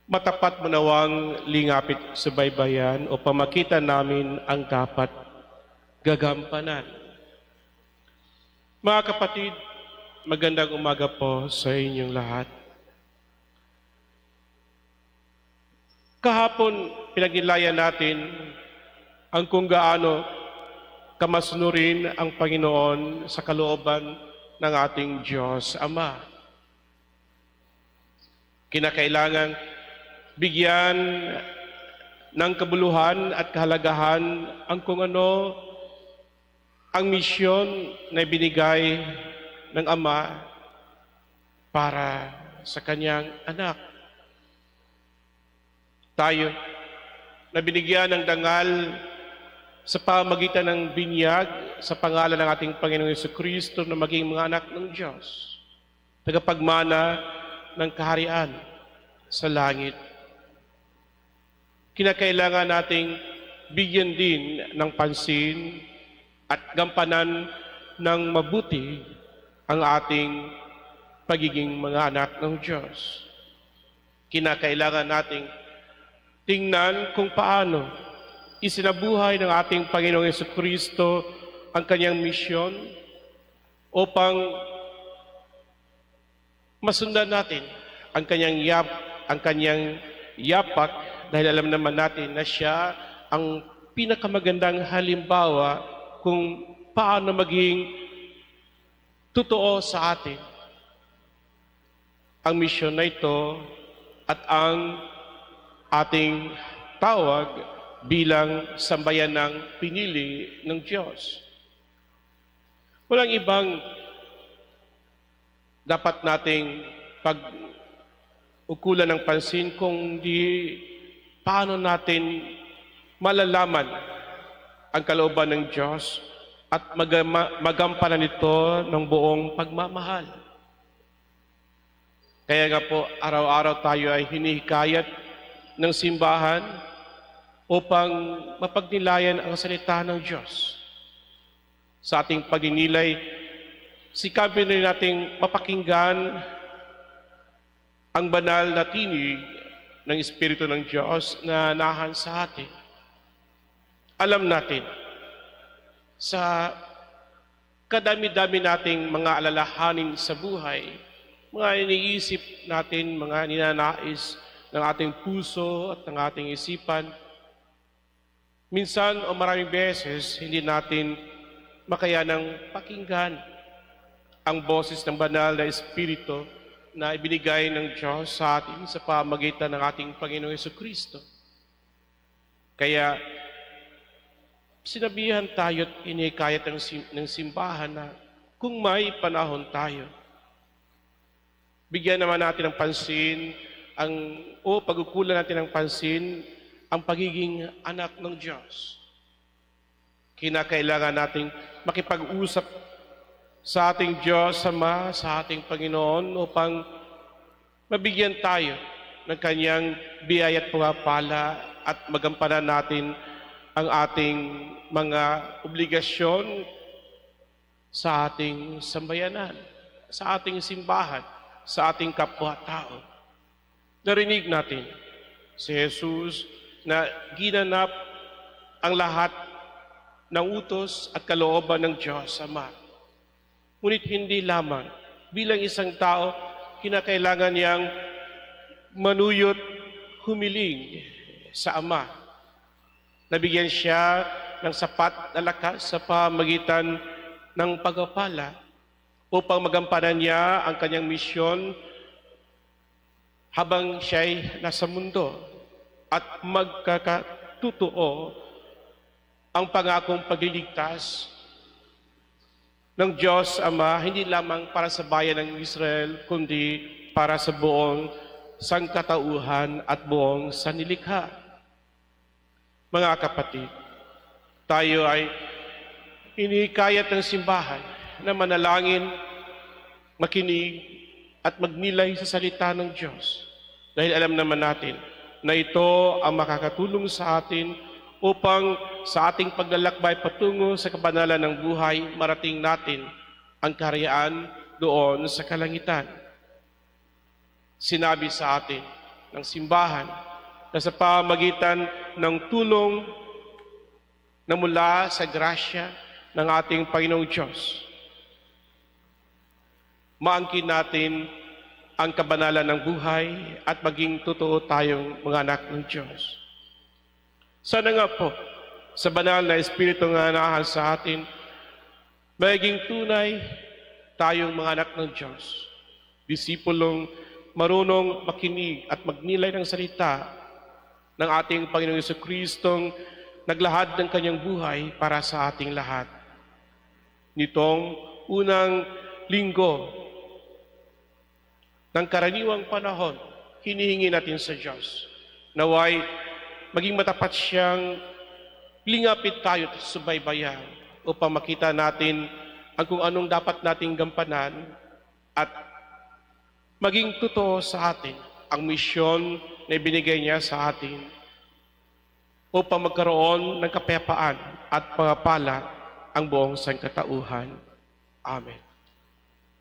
Matapat mo nawang lingapit sa baybayan o pamakita namin ang dapat gagampanan. Mga kapatid, magandang umaga po sa inyong lahat. Kahapon, pinagnilayan natin ang kung gaano kamasunurin ang Panginoon sa kalooban ng ating Diyos Ama. Kinakailangan bigyan ng kabuluhan at kahalagahan ang kung ano ang misyon na binigay ng Ama para sa kanyang anak. Tayo na binigyan ng dangal sa pamagitan ng binyag sa pangalan ng ating Panginoong Jesucristo na maging mga anak ng Diyos, tagapagmana ng kaharian sa langit. Kinakailangan nating bigyan din ng pansin at gampanan ng mabuti ang ating pagiging mga anak ng Diyos. Kinakailangan nating tingnan kung paano isinabuhay ng ating Panginoong Jesucristo ang kanyang misyon upang masundan natin ang kanyang yapak dahil alam naman natin na siya ang pinakamagandang halimbawa kung paano maging totoo sa atin ang misyon na ito at ang ating tawag bilang sambayan ng pinili ng Diyos. Walang ibang dapat nating pag-ukulan ng pansin kung di paano natin malalaman ang kalooban ng Diyos at magampanan ito ng buong pagmamahal. Kaya nga po, araw-araw tayo ay hinihikayat ng simbahan upang mapagnilayan ang salita ng Diyos. Sa ating pagninilay, sikapin rin nating mapakinggan ang banal na tinig ng Espiritu ng Diyos na nahan sa atin. Alam natin, sa kadami-dami nating mga alalahanin sa buhay, mga iniisip natin, mga ninanais ng ating puso at ng ating isipan, minsan o maraming beses, hindi natin makayanang pakinggan ang boses ng banal na Espiritu na ibinigay ng Diyos sa atin sa pamagitan ng ating Panginoong Jesucristo. Kaya, sinabihan tayo at inikayat ng simbahan na kung may panahon tayo, bigyan naman natin ng pansin pag-ukulan natin ng pansin ang pagiging anak ng Diyos. Kinakailangan nating makipag-usap sa ating Diyos Ama, sa ating Panginoon upang mabigyan tayo ng kanyang biyaya at pagpapala at magampanan natin ang ating mga obligasyon sa ating sambayanan, sa ating simbahan, sa ating kapwa-tao. Narinig natin si Jesus na ginanap ang lahat ng utos at kalooban ng Diyos Ama. Ngunit hindi lamang bilang isang tao, kinakailangan niyang manuyot, humiling sa Ama. Nabigyan siya ng sapat na lakas sa pamagitan ng pagpapala upang magampanan niya ang kanyang misyon habang siya'y nasa mundo at magkakatutuo ang pangakong pagliligtas ng Diyos Ama, hindi lamang para sa bayan ng Israel, kundi para sa buong sangkatauhan at buong sanlilikha. Mga kapatid, tayo ay inikayat ng simbahan na manalangin, makinig, at magnilay sa salita ng Diyos. Dahil alam naman natin na ito ang makakatulong sa atin upang sa ating paglalakbay patungo sa kabanalan ng buhay, marating natin ang kaharian doon sa kalangitan. Sinabi sa atin ng simbahan na sa pamagitan ng tulong na mula sa grasya ng ating Panginoong Diyos, maangkin natin ang kabanalan ng buhay at maging totoo tayong mga anak ng Diyos. Sana nga po, sa banal na Espiritu nga nahal sa atin, maging tunay tayong mga anak ng Diyos, disipulong marunong makinig at magnilay ng salita ng ating Panginoong Jesucristong naglahad ng kanyang buhay para sa ating lahat. Nitong unang linggo ng karaniwang panahon, hinihingi natin sa Diyos naway maging matapat siyang lingapit tayo at subaybayan upang makita natin ang kung anong dapat nating gampanan at maging totoo sa atin ang misyon na ibinigay niya sa atin upang magkaroon ng kapayapaan at pagpapala ang buong sangkatauhan. Amen.